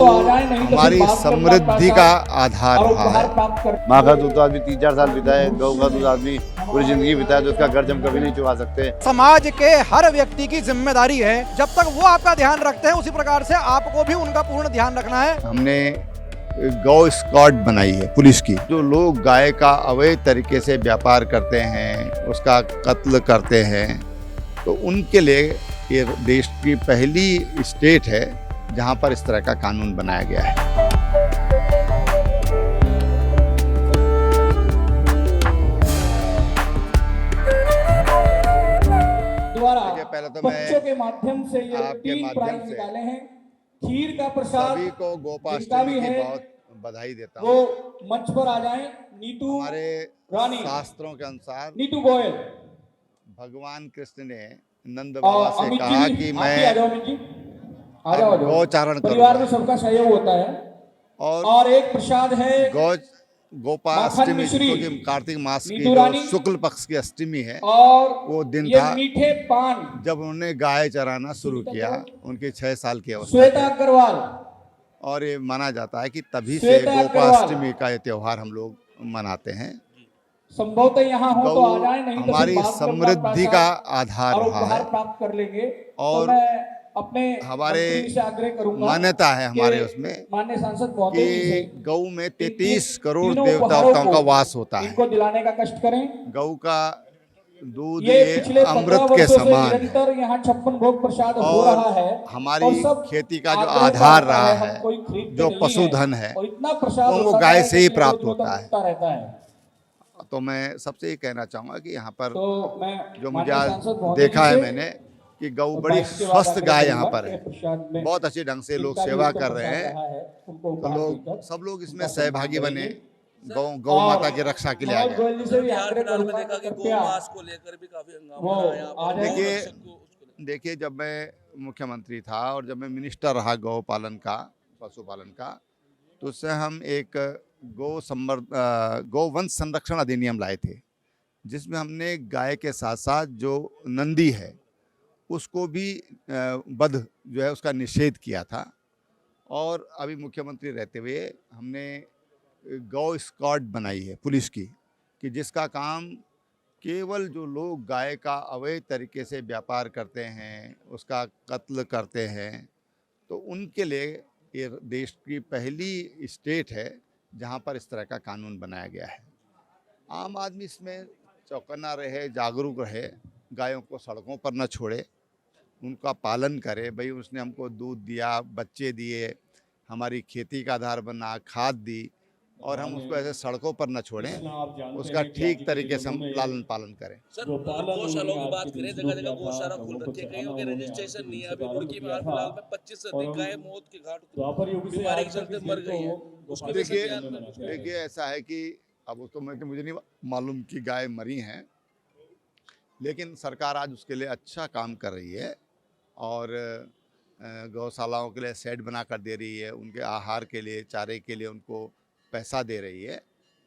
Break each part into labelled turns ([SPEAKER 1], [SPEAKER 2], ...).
[SPEAKER 1] आ जाए, नहीं तो
[SPEAKER 2] हमारी
[SPEAKER 1] फिर बात
[SPEAKER 2] समृद्धि का आधार
[SPEAKER 1] और
[SPEAKER 2] रहा
[SPEAKER 1] उपहार
[SPEAKER 2] है।
[SPEAKER 1] प्राप्त कर।
[SPEAKER 3] माँ का दूध तो आदमी 3-4 साल बिताए, गौ का दूध आदमी पूरी जिंदगी बिताए, तो उसका कर्ज हम कभी नहीं चुका सकते।
[SPEAKER 4] समाज के हर व्यक्ति की जिम्मेदारी है, जब तक वो आपका ध्यान रखते हैं उसी प्रकार से आपको भी उनका पूर्ण ध्यान रखना है।
[SPEAKER 2] हमने गौ स्क्वाड बनाई है पुलिस की। जो लोग गाय का अवैध तरीके से व्यापार करते हैं, उसका कत्ल करते हैं, तो उनके लिए ये देश की पहली स्टेट है जहां पर इस तरह का कानून बनाया गया है।
[SPEAKER 1] द्वारा
[SPEAKER 2] पहले तो
[SPEAKER 1] बच्चों के माध्यम से ये
[SPEAKER 2] आपके
[SPEAKER 1] 3
[SPEAKER 2] माध्यम
[SPEAKER 1] प्राइज
[SPEAKER 2] से
[SPEAKER 1] निकाले हैं। खीर का प्रसाद
[SPEAKER 2] सभी को
[SPEAKER 1] जिनका
[SPEAKER 2] गोपाष्टमी
[SPEAKER 1] भी
[SPEAKER 2] की
[SPEAKER 1] है
[SPEAKER 2] बहुत बधाई देता
[SPEAKER 1] वो
[SPEAKER 2] हूँ।
[SPEAKER 1] मंच पर आ जाएं। नीतू
[SPEAKER 2] हमारे
[SPEAKER 1] रानी,
[SPEAKER 2] शास्त्रों के अनुसार
[SPEAKER 1] नीतू गोयल
[SPEAKER 2] भगवान कृष्ण ने नंद बाबा
[SPEAKER 1] और
[SPEAKER 2] से
[SPEAKER 1] अमित
[SPEAKER 2] कहा
[SPEAKER 1] जी
[SPEAKER 2] कि
[SPEAKER 1] आप भी आ जाओ।
[SPEAKER 2] मैं
[SPEAKER 1] अमित जी आ जाओ, आ जाओ।
[SPEAKER 2] गौचारण
[SPEAKER 1] परिवार
[SPEAKER 2] करूंगा
[SPEAKER 1] में सबका सहयोग होता है।
[SPEAKER 2] और
[SPEAKER 1] और एक प्रसाद है
[SPEAKER 2] गौ
[SPEAKER 1] माखन
[SPEAKER 2] गोपाष्टमी,
[SPEAKER 1] मिश्री,
[SPEAKER 2] जिसको कि कार्तिक मास की
[SPEAKER 1] नीतू
[SPEAKER 2] जो
[SPEAKER 1] रानी,
[SPEAKER 2] शुक्ल पक्ष की अष्टमी है,
[SPEAKER 1] और
[SPEAKER 2] वो दिन
[SPEAKER 1] ये
[SPEAKER 2] था
[SPEAKER 1] मीठे पान
[SPEAKER 2] जब उन्होंने गाय चराना शुरू किया। उनकी 6 साल की अवस्था
[SPEAKER 1] श्वेता
[SPEAKER 2] थी
[SPEAKER 1] अग्रवाल,
[SPEAKER 2] और ये माना जाता है कि तभी से
[SPEAKER 1] श्वेता
[SPEAKER 2] गोपाष्टमी का ये त्योहार हम लोग मनाते हैं।
[SPEAKER 1] संभवतः यहाँ हो तो आ जाए, नहीं तो फिर
[SPEAKER 2] हमारी
[SPEAKER 1] बात करूंगा
[SPEAKER 2] समृद्धि का आधार
[SPEAKER 1] और
[SPEAKER 2] रहा
[SPEAKER 1] उपहार
[SPEAKER 2] है
[SPEAKER 1] प्राप्त कर लेंगे।
[SPEAKER 2] और
[SPEAKER 1] तो मैं अपने
[SPEAKER 2] हमारे
[SPEAKER 1] मंत्री से आग्रह करूंगा,
[SPEAKER 2] मान्यता है हमारे
[SPEAKER 1] कि
[SPEAKER 2] उसमें
[SPEAKER 1] माननीय सांसद महोदय जी से
[SPEAKER 2] कि गौ में 33 करोड़
[SPEAKER 1] तीनों
[SPEAKER 2] देवताओं
[SPEAKER 1] उपहारों
[SPEAKER 2] का
[SPEAKER 1] को
[SPEAKER 2] वास होता है।
[SPEAKER 1] इनको दिलाने का कष्ट करें।
[SPEAKER 2] गौ का दूध
[SPEAKER 1] ये
[SPEAKER 2] ये
[SPEAKER 1] पिछले 15
[SPEAKER 2] अमृत के
[SPEAKER 1] वर्षों से
[SPEAKER 2] समान है
[SPEAKER 1] निरंतर यहाँ 56 भोग प्रसाद हो
[SPEAKER 2] और
[SPEAKER 1] रहा है।
[SPEAKER 2] हमारी
[SPEAKER 1] और सब
[SPEAKER 2] खेती का जो
[SPEAKER 1] आग्रह
[SPEAKER 2] आधार
[SPEAKER 1] करता
[SPEAKER 2] रहा
[SPEAKER 1] हम
[SPEAKER 2] है,
[SPEAKER 1] कोई खरीद के
[SPEAKER 2] जो
[SPEAKER 1] नहीं
[SPEAKER 2] पशुधन है,
[SPEAKER 1] और इतना प्रसाद
[SPEAKER 2] वो
[SPEAKER 1] होता
[SPEAKER 2] गाय
[SPEAKER 1] है
[SPEAKER 2] से ही
[SPEAKER 1] कि
[SPEAKER 2] प्राप्त
[SPEAKER 1] रोज
[SPEAKER 2] होता है।
[SPEAKER 1] उगता रहता है।
[SPEAKER 2] तो मैं सबसे ये कहना चाहूँगा कि यहाँ पर
[SPEAKER 1] तो मैं
[SPEAKER 2] जो मुझे
[SPEAKER 1] माननीय
[SPEAKER 2] आज
[SPEAKER 1] सांसद महोदय
[SPEAKER 2] देखा
[SPEAKER 1] जी
[SPEAKER 2] है
[SPEAKER 1] से
[SPEAKER 2] मैंने कि गौ
[SPEAKER 1] और
[SPEAKER 2] बड़ी
[SPEAKER 1] बाइक के बाद
[SPEAKER 2] स्वस्थ
[SPEAKER 1] आग्रह
[SPEAKER 2] गाय यहाँ
[SPEAKER 1] करूंगा
[SPEAKER 2] पर
[SPEAKER 1] कि
[SPEAKER 2] है,
[SPEAKER 1] प्रसाद में
[SPEAKER 2] बहुत अच्छे ढंग से लोग
[SPEAKER 1] जिनका भी
[SPEAKER 2] सेवा
[SPEAKER 1] उनको
[SPEAKER 2] कर रहे
[SPEAKER 1] प्रसाद
[SPEAKER 2] हैं।
[SPEAKER 1] रहा है, उनको
[SPEAKER 2] तो
[SPEAKER 1] उपहार
[SPEAKER 2] लोग
[SPEAKER 1] देकर
[SPEAKER 2] सब लोग इसमें
[SPEAKER 1] उनका सम्मान
[SPEAKER 2] सहभागी बने,
[SPEAKER 1] करेंगे।
[SPEAKER 2] गौ
[SPEAKER 1] और
[SPEAKER 2] माता की रक्षा के लिए
[SPEAKER 1] मनोज
[SPEAKER 2] आगे।
[SPEAKER 1] गोयल जी से भी
[SPEAKER 5] हाल
[SPEAKER 1] आग्रह
[SPEAKER 5] फिलहाल में
[SPEAKER 1] करूंगा
[SPEAKER 5] देखा कि
[SPEAKER 1] कृपया
[SPEAKER 5] गौमांस को लेकर भी काफी
[SPEAKER 1] वो
[SPEAKER 5] हंगामा रहा यहाँ
[SPEAKER 1] आ
[SPEAKER 5] पर।
[SPEAKER 1] जाए।
[SPEAKER 2] देखिए जब मैं मुख्यमंत्री था और जब मैं मिनिस्टर रहा गौ पालन का, पशुपालन का, तो उससे हम एक गौवंश संरक्षण अधिनियम लाए थे, जिसमें हमने गाय के साथ साथ जो नंदी है उसको भी वध जो है उसका निषेध किया था। और अभी मुख्यमंत्री रहते हुए हमने गौ स्क्वाड बनाई है पुलिस की, कि जिसका काम केवल जो लोग गाय का अवैध तरीके से व्यापार करते हैं, उसका कत्ल करते हैं, तो उनके लिए ये देश की पहली स्टेट है जहां पर इस तरह का कानून बनाया गया है। आम आदमी इसमें चौकन्ना रहे, जागरूक रहे, गायों को सड़कों पर न छोड़े, उनका पालन करे। भाई उसने हमको दूध दिया, बच्चे दिए, हमारी खेती का आधार बना, खाद दी, और हम उसको ऐसे सड़कों पर न छोड़ें, उसका ठीक तरीके से हम लालन पालन करें।
[SPEAKER 5] सर, गौशालाओं की बात करें, जगह जगह गौशाला खुल रखी है, कईयों के रजिस्ट्रेशन नहीं है। अभी रुड़की में फिलहाल में 25 से अधिक गाय मौत के घाट बीमारी के चलते मर गई है। उसकी वजह से क्या अंतर है?
[SPEAKER 2] देखिए ऐसा है कि अब तो मुझे नहीं मालूम कि गाय मरी हैं, लेकिन सरकार आज उसके लिए अच्छा काम कर रही है और गौशालाओं के लिए शेड बना कर दे रही है, उनके आहार के लिए, चारे के लिए उनको पैसा दे रही है।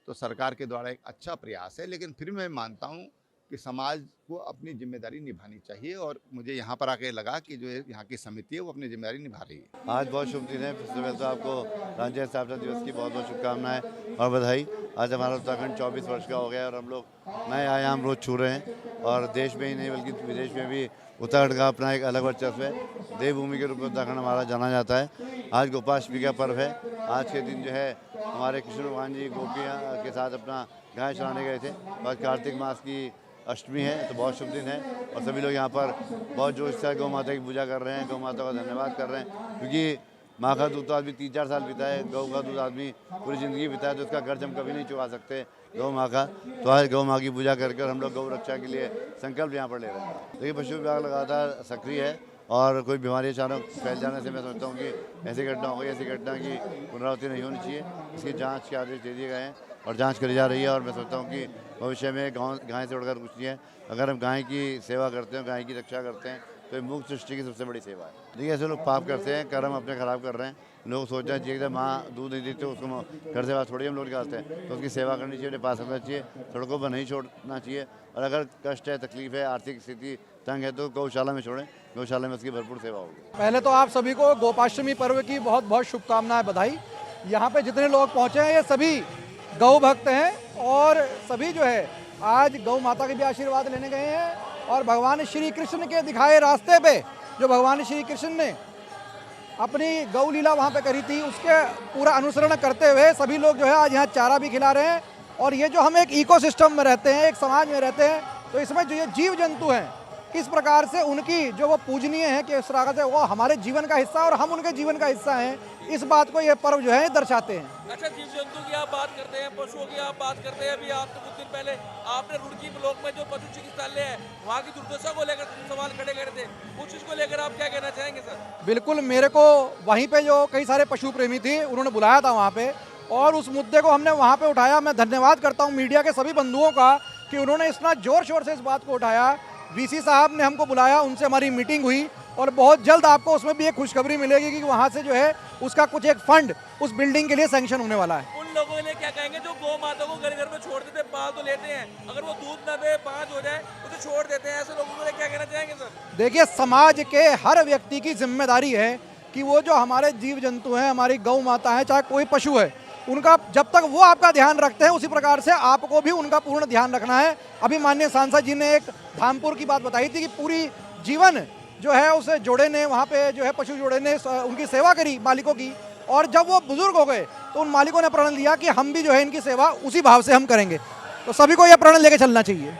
[SPEAKER 2] तो सरकार के द्वारा एक अच्छा प्रयास है, लेकिन फिर मैं मानता हूँ कि समाज को अपनी जिम्मेदारी निभानी चाहिए और मुझे यहाँ पर आके लगा कि जो यहाँ की समिति है वो अपनी जिम्मेदारी निभा रही है।
[SPEAKER 3] आज बहुत शुभ दिन है। सबसे पहले तो आपको राज्य स्थापना दिवस की बहुत बहुत शुभकामनाएं और बधाई। आज हमारा उत्तराखंड 24 वर्ष का हो गया और हम लोग नए आयाम रोज छू रहे हैं और देश में ही नहीं बल्कि विदेश में भी उत्तराखंड का अपना एक अलग वर्चस्व है। देवभूमि के रूप में उत्तराखंड हमारा जाना जाता है। आज गोपाष्टमी का पर्व है। आज के दिन जो है हमारे कृष्ण भगवान जी गोपियाँ के साथ अपना गाय चराने गए थे। आज कार्तिक मास की अष्टमी है, तो बहुत शुभ दिन है और सभी लोग यहाँ पर बहुत जोश से गौ माता की पूजा कर रहे हैं, गौ माता का धन्यवाद कर रहे हैं, क्योंकि माँ का दूध तो आदमी 3-4 साल बिताए, गौ का दूध आदमी पूरी ज़िंदगी बिताए, तो उसका कर्ज हम कभी नहीं चुका सकते गौ माँ का। तो आज गौ माँ की पूजा करके हम लोग गौ रक्षा के लिए संकल्प यहाँ पर ले रहे हैं। देखिए पशु विभाग लगातार सक्रिय है और कोई बीमारी अचानक फैल जाने से मैं समझता हूँ कि ऐसी घटना हो गई, ऐसी घटना की पुनरावृत्ति नहीं होनी चाहिए। इसकी जाँच के आदेश दे दिए गए हैं और जांच करी जा रही है और मैं सोचता हूँ कि भविष्य में गाय से उड़कर कुछ नहीं है। अगर हम गाय की सेवा करते हैं, गाय की रक्षा करते हैं, तो ये मुक्त सृष्टि की सबसे बड़ी सेवा है। देखिए ऐसे लोग पाप करते हैं, कर्म अपने खराब कर रहे हैं। लोग सोचना चाहिए कि जब माँ दूध नहीं देती तो उसको घर से बाहर थोड़ी हम लोग निकालते हैं, तो उसकी सेवा करनी चाहिए, उन्हें पास रखना चाहिए, सड़कों पर नहीं छोड़ना चाहिए। और अगर कष्ट है, तकलीफ है, आर्थिक स्थिति तंग है तो गौशाला में छोड़ें, गौशाला में उसकी भरपूर सेवा होगी।
[SPEAKER 4] पहले तो आप सभी को गोपाष्टमी पर्व की बहुत बहुत शुभकामनाएं, बधाई। यहाँ पे जितने लोग पहुँचे हैं ये सभी गौ भक्त हैं और सभी जो है आज गौ माता के भी आशीर्वाद लेने गए हैं और भगवान श्री कृष्ण के दिखाए रास्ते पे जो भगवान श्री कृष्ण ने अपनी गौ लीला वहाँ पे करी थी उसके पूरा अनुसरण करते हुए सभी लोग जो है आज यहाँ चारा भी खिला रहे हैं। और ये जो हम एक इकोसिस्टम में रहते हैं, एक समाज में रहते हैं, तो इसमें जो ये जीव जंतु हैं किस प्रकार से उनकी जो वो पूजनीय है कि इस तरह से वो हमारे जीवन का हिस्सा और हम उनके जीवन का हिस्सा हैं, इस बात को ये पर्व जो है दर्शाते हैं।
[SPEAKER 5] अच्छा, जीव जंतु की आप बात करते हैं, पशुओं की आप बात करते हैं। अभी आप तो कुछ दिन पहले आपने रुड़की ब्लॉक में जो पशु चिकित्सालय है वहाँ की दुर्दशा को लेकर सवाल खड़े करे थे, उस चीज को लेकर आप क्या कहना चाहेंगे सर?
[SPEAKER 4] बिल्कुल, मेरे को वहीं पे जो कई सारे पशु प्रेमी थे उन्होंने बुलाया था वहाँ पे और उस मुद्दे को हमने वहाँ पे उठाया। मैं धन्यवाद करता हूँ मीडिया के सभी बंधुओं का कि उन्होंने इतना जोर शोर से इस बात को उठाया। वीसी साहब ने हमको बुलाया, उनसे हमारी मीटिंग हुई और बहुत जल्द आपको उसमें भी एक खुशखबरी मिलेगी कि वहाँ से जो है उसका कुछ एक फंड उस बिल्डिंग के लिए सैंक्शन होने वाला है।
[SPEAKER 5] उन लोगों के लिए क्या कहेंगे जो गौ माता को घर घर में छोड़ देते, पाल तो लेते हैं, अगर वो दूध ना दे, पाँच हो जाए उसे छोड़ देते हैं, ऐसे लोगों के लिए क्या कहना चाहेंगे सर?
[SPEAKER 4] देखिए, समाज के हर व्यक्ति की जिम्मेदारी है कि वो जो हमारे जीव जंतु हैं, हमारी गौ माता है, चाहे कोई पशु है, उनका जब तक वो आपका ध्यान रखते हैं उसी प्रकार से आपको भी उनका पूर्ण ध्यान रखना है। अभी माननीय सांसद जी ने एक धामपुर की बात बताई थी कि पूरी जीवन जो है उसे जोड़े ने वहाँ पे जो है पशु जोड़े ने उनकी सेवा करी मालिकों की, और जब वो बुजुर्ग हो गए तो उन मालिकों ने प्रण लिया कि हम भी जो है इनकी सेवा उसी भाव से हम करेंगे। तो सभी को यह प्रण लेके चलना चाहिए।